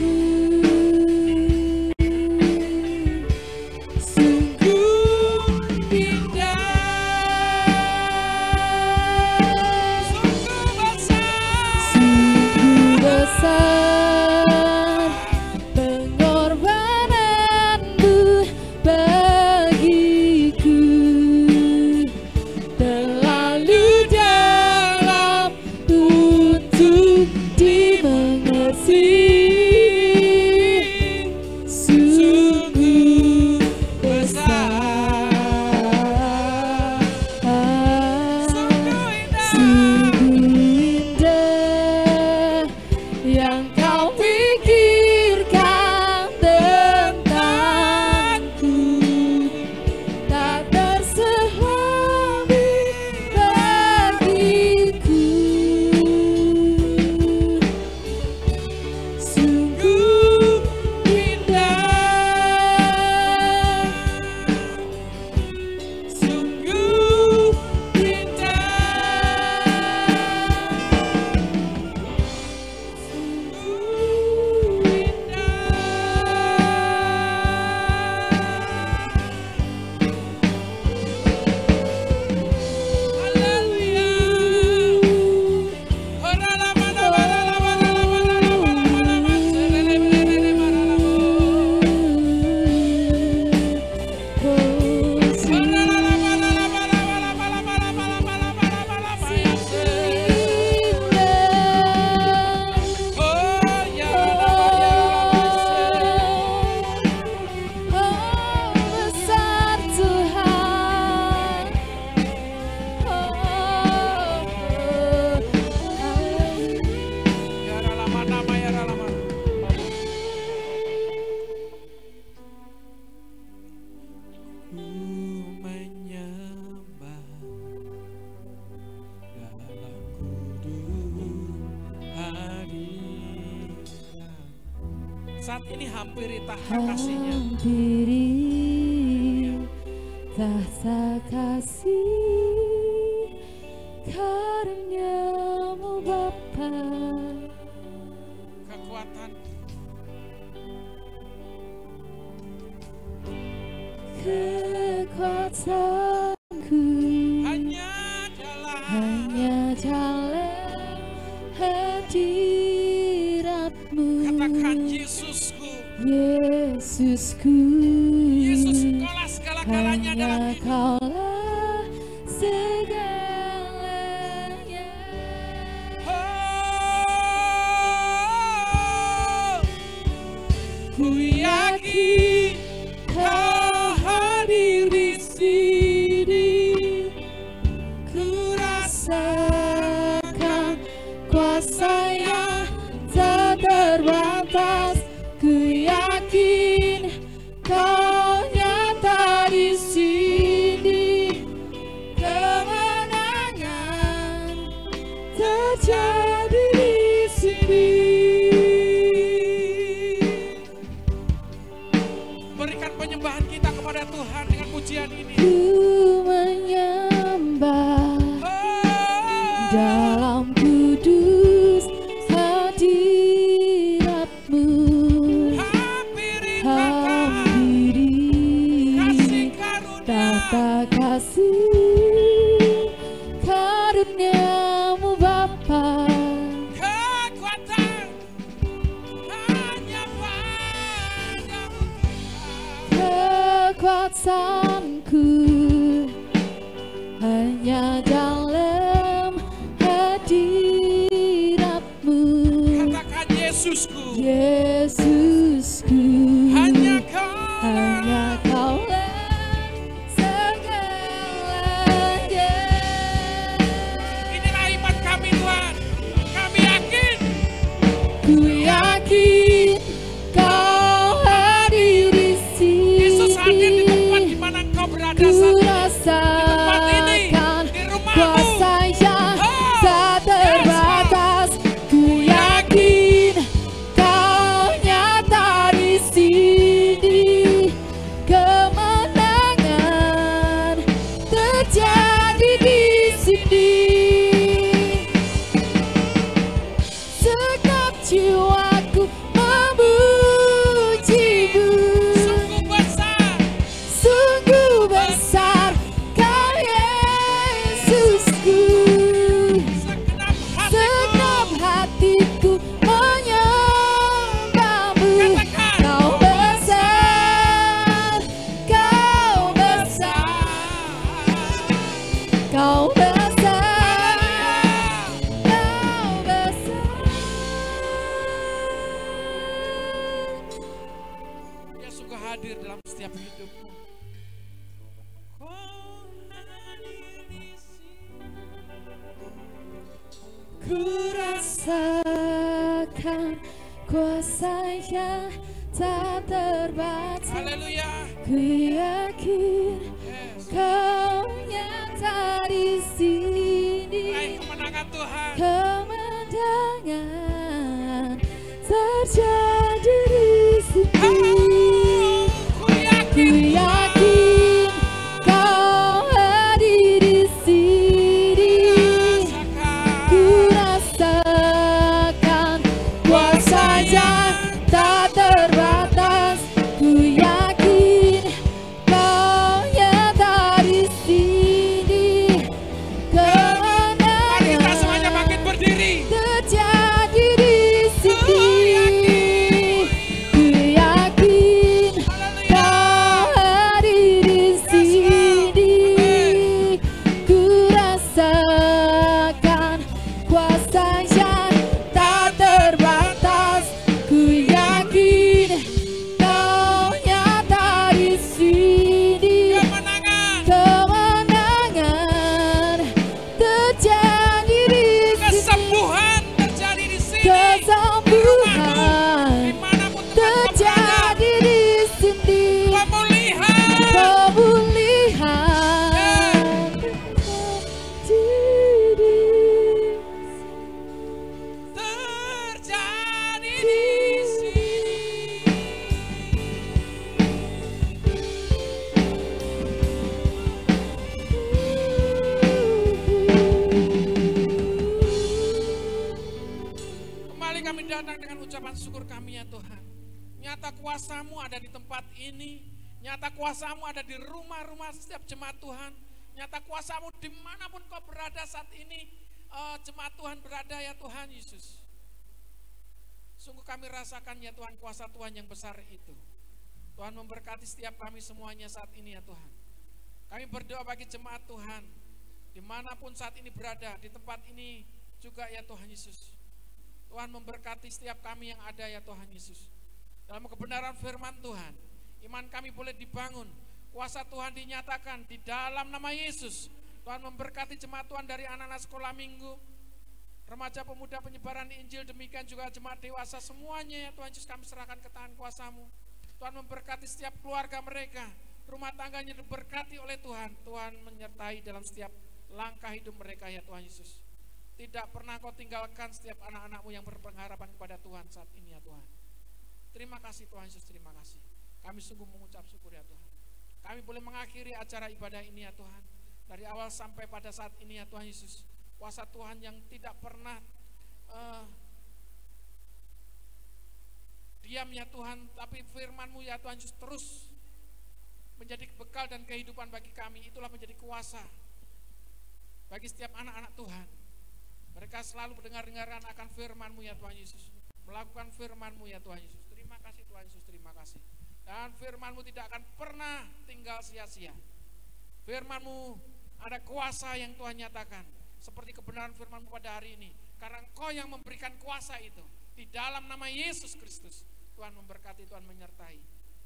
D: Sungguh indah, sungguh besar pengorbananmu bagiku, terlalu dalam untuk dimengerti. Sungguh besar, sungguh indah yang kau pikirkan tentangku, tak terselami bagiku. Sungguh indah, sungguh besar Tuhan. Ya Ralama nama ya Ralama. Ku menyembah dalam kudus hadirat. Saat ini hampiri tahta kasih-Nya.
B: Hampiri tahta kasih karunia-Mu Bapa.
D: Kekuatan,
B: kekuatanku
D: hanya
B: dalam hadirat-Mu.
D: katakan Yesusku.
B: Yesusku,
D: Yesus kaulah segala-galanya dalam
B: hanya
D: hidup.
B: Kaulah segalanya.
D: Oh, ku yakin Kau hadir di sini. Ku rasa
B: rasakan kuasa yang tak terbatas. Ku yakin Kau nyata di sini. Kemenangan terjadi di sini.
D: Berikan penyembahan kita kepada Tuhan dengan pujian ini.
B: Ku menyembah dalam kudus hadirat-Mu. Hampiri tata kasih karunia-Mu Bapa.
D: Kekuatan hanya padamu.
B: Kekuatanku hanya dalam hadirat-Mu.
D: Katakan Yesusku.
B: Yesusku,
D: Hanya Kau.
B: hanya Kaulah segalanya.
D: Inilah iman kami Tuhan. Kami yakin
B: Ku yakin Kau hadir di sini.
D: Yesus hadir di tempat di mana Engkau berada
B: Ku
D: saat ini.
B: rasakan
D: Di rumahmu.
B: kuasa yang tak terbatas. Ku yakin Kau nyata di sini. Kemenangan terjadi di sini. Sekap jiwaku memuji-Mu.
D: Sungguh besar.
B: Sungguh besar Kau Yesusku.
D: Segenap hatiku.
B: Segenap hatiku menyembah-Mu.
D: Katakan.
B: Kau besar, Kau besar, Kau besar, Kau besar.
D: Dia suka hadir dalam setiap hidupmu.
B: Ku rasakan kuasa yang tak terbatas.
D: Haleluya.
B: Ku yakin
D: Yes.
B: Kau nyata di sini.
D: Raih kemenangan Tuhan.
B: Kemenangan terjadi di sini.
D: Ku
B: Ku
D: yakin
B: yakin Kau hadir di sini. Ku rasakan kuasa yang tak terbatas. Ku yakin Kau nyata di sini.
D: Mari kita semuanya
B: Kemenangan
D: bangkit berdiri.
B: terjadi di sini. Ku yakin Kau hadir di sini. Ku rasakan kuasa yang tak terbatas. Ku yakin Kau nyata di sini.
D: Kemenangan.
B: Kemenangan terjadi di sini.
D: Kesembuhan terjadi di sini.
B: Kesembuhan
D: Dimanapun tempat kau berada.
B: terjadi di sini.
D: Pemulihan.
B: Pemulihan terjadi
D: Terjadi di sini. Kembali kami datang dengan ucapan syukur kami ya Tuhan. Nyata kuasa-Mu ada di tempat ini. Nyata kuasa-Mu ada di rumah-rumah setiap jemaat Tuhan. Nyata kuasa-Mu dimanapun kau berada saat ini. Jemaat Tuhan berada ya Tuhan Yesus. Sungguh kami rasakan ya Tuhan kuasa Tuhan yang besar itu. Tuhan memberkati setiap kami semuanya saat ini ya Tuhan. Kami berdoa bagi jemaat Tuhan. Dimanapun saat ini berada, di tempat ini juga ya Tuhan Yesus. Tuhan memberkati setiap kami yang ada ya Tuhan Yesus. Dalam kebenaran firman Tuhan, iman kami boleh dibangun. Kuasa Tuhan dinyatakan di dalam nama Yesus. Tuhan memberkati jemaat Tuhan dari anak-anak sekolah minggu, remaja pemuda penyebaran Injil, demikian juga jemaat dewasa semuanya ya Tuhan Yesus kami serahkan ke tangan kuasa-Mu. Tuhan memberkati setiap keluarga mereka, rumah tangganya diberkati oleh Tuhan. Tuhan menyertai dalam setiap langkah hidup mereka ya Tuhan Yesus. Tidak pernah Kau tinggalkan setiap anak-anak-Mu yang berpengharapan kepada Tuhan saat ini ya Tuhan. Terima kasih Tuhan Yesus, terima kasih. Kami sungguh mengucap syukur ya Tuhan. Kami boleh mengakhiri acara ibadah ini ya Tuhan. Dari awal sampai pada saat ini ya Tuhan Yesus. Kuasa Tuhan yang tidak pernah diam ya Tuhan. Tapi firman-Mu ya Tuhan Yesus terus menjadi bekal dan kehidupan bagi kami. Itulah menjadi kuasa bagi setiap anak-anak Tuhan. Mereka selalu mendengar-dengarkan akan firman-Mu ya Tuhan Yesus. Melakukan firman-Mu ya Tuhan Yesus. Terima kasih Tuhan Yesus, terima kasih. Dan firman-Mu tidak akan pernah tinggal sia-sia. Firman-Mu ada kuasa yang Tuhan nyatakan. Seperti kebenaran firman-Mu pada hari ini. Karena Engkau yang memberikan kuasa itu. Di dalam nama Yesus Kristus. Tuhan memberkati, Tuhan menyertai.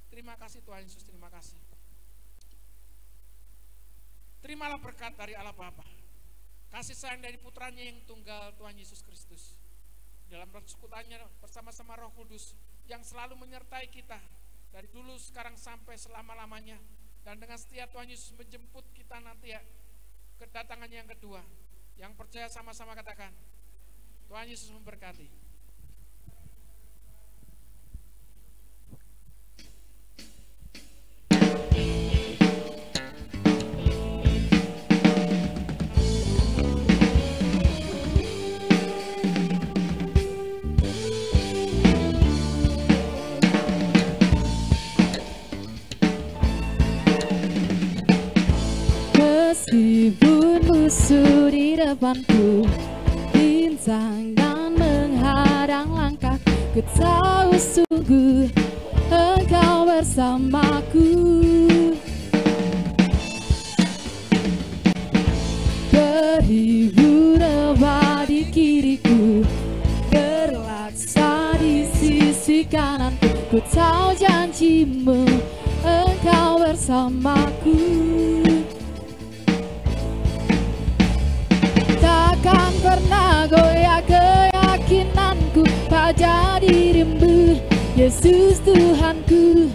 D: Terima kasih Tuhan Yesus, terima kasih. Terimalah berkat dari Allah Bapa. Kasih sayang dari putranya yang tunggal Tuhan Yesus Kristus. Dalam persekutuannya bersama-sama Roh Kudus. Yang selalu menyertai kita. Dari dulu sekarang sampai selama-lamanya. Dan dengan setia Tuhan Yesus menjemput kita nanti ya kedatangannya yang kedua. Yang percaya sama-sama katakan, Tuhan Yesus memberkati.
B: Meskipun musuh di depanku, bintang dan menghadang langkah, ku tahu sungguh Engkau bersamaku. Beribu rebah di kiriku, berlaksa di sisi kananku, ku tahu janji-Mu Engkau bersamaku. Takkan pernah goyah keyakinanku pada diri-Mu, Yesus Tuhanku.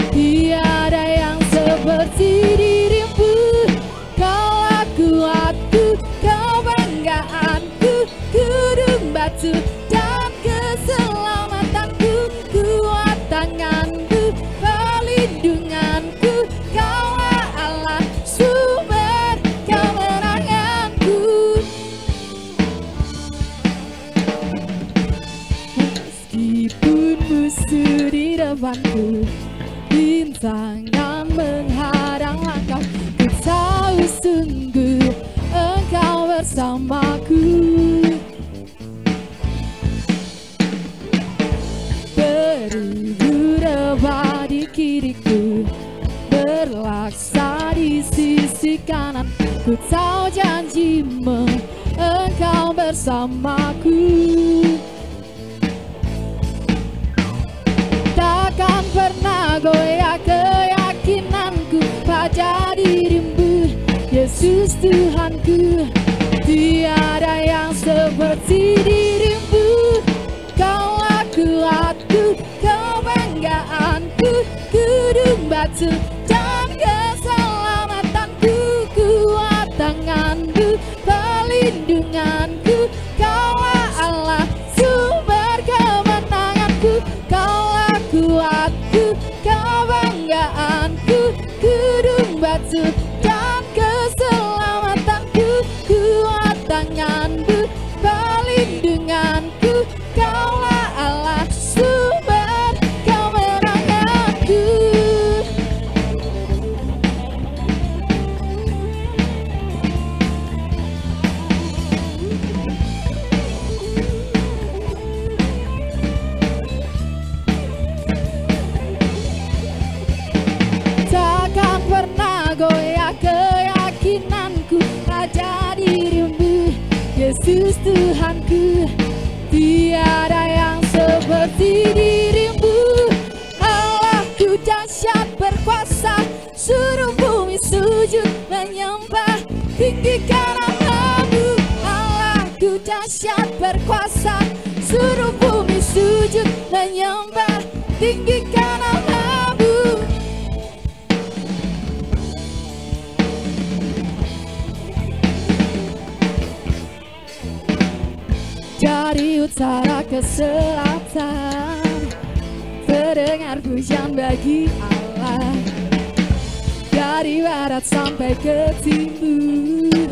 B: Tiada yang seperti diri-Mu. Kaulah kuatku, kebanggaanku, gunung batu dan keselamatanku, kuat tangan-Mu, perlindunganku. Kaulah Allah, sumber kemenanganku. Meskipun musuh di depanku, bintang dan menghadang langkah, ku tahu sungguh Engkau bersamaku. Beribu rebah di kiriku, berlaksa di sisi kanan, ku tahu janji-Mu Engkau bersamaku. Takkan pernah goyah keyakinanku pada diri-Mu, Yesus Tuhanku. Tiada yang seperti diri-Mu. Kaulah kuatku, kebanggaanku, gunung batu dan keselamatanku, kuat tangan-Mu, perlindunganku. Kaulah Allah, sumber kemenanganku. Kaulah kuatku, kebanggaanku, gunung batu dan keselamatanku, kuat tangan-Mu, perlindunganku. Kaulah Allah, sumber kemenanganku. Takkan pernah goyah keyakinanku pada diri-Mu, Yesus Tuhanku. Tiada yang seperti diri-Mu. Allahku dahsyat berkuasa, suruh bumi sujud menyembah. tinggikan namamu. Allahku dahsyat berkuasa, seluruh bumi sujud menyembah, tinggikan namamu. Dari utara ke selatan terdengar pujian bagi Allah. Dari barat sampai ke timur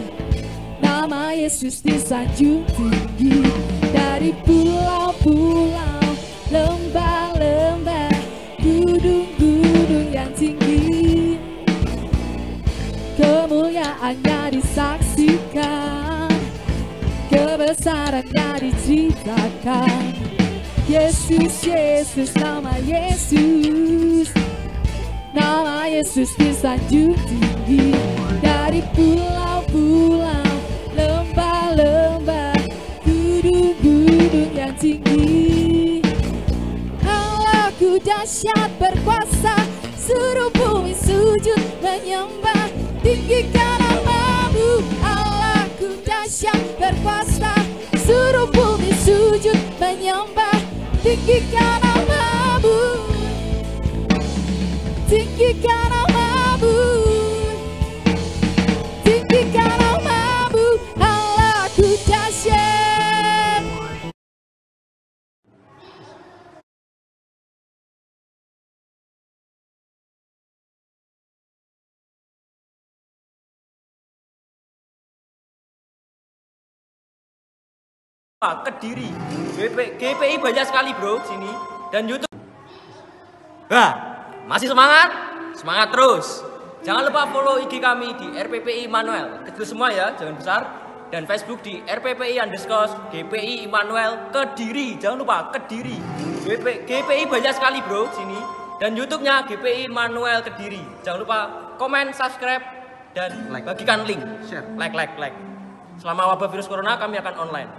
B: nama Yesus disanjung tinggi. Dari pulau-pulau, lembah-lembah, gunung-gunung yang tinggi, kemuliaannya disaksikan, kebesarannya diceritakan. Yesus, Yesus, nama Yesus, nama Yesus disanjung tinggi. Dari pulau-pulau, lembah-lembah, gunung-gunung yang tinggi, Allahku dahsyat berkuasa, seluruh bumi sujud menyembah, tinggikan namamu. Allahku dahsyat berkuasa, seluruh bumi sujud menyembah, tinggikan namamu, tinggikan namamu, tinggikan namamu. Allahku dahsyat.
E: Kediri, GPI banyak sekali bro sini, dan YouTube. Masih semangat? Semangat terus. Jangan lupa follow IG kami di RPPI Immanuel, kecil semua ya, jangan besar. Dan Facebook di RPPI_GPI Immanuel Kediri, jangan lupa Kediri. GPI banyak sekali bro sini, dan YouTube-nya GPI Immanuel Kediri. Jangan lupa komen, subscribe, dan bagikan link, share, like. Selama wabah virus corona kami akan online.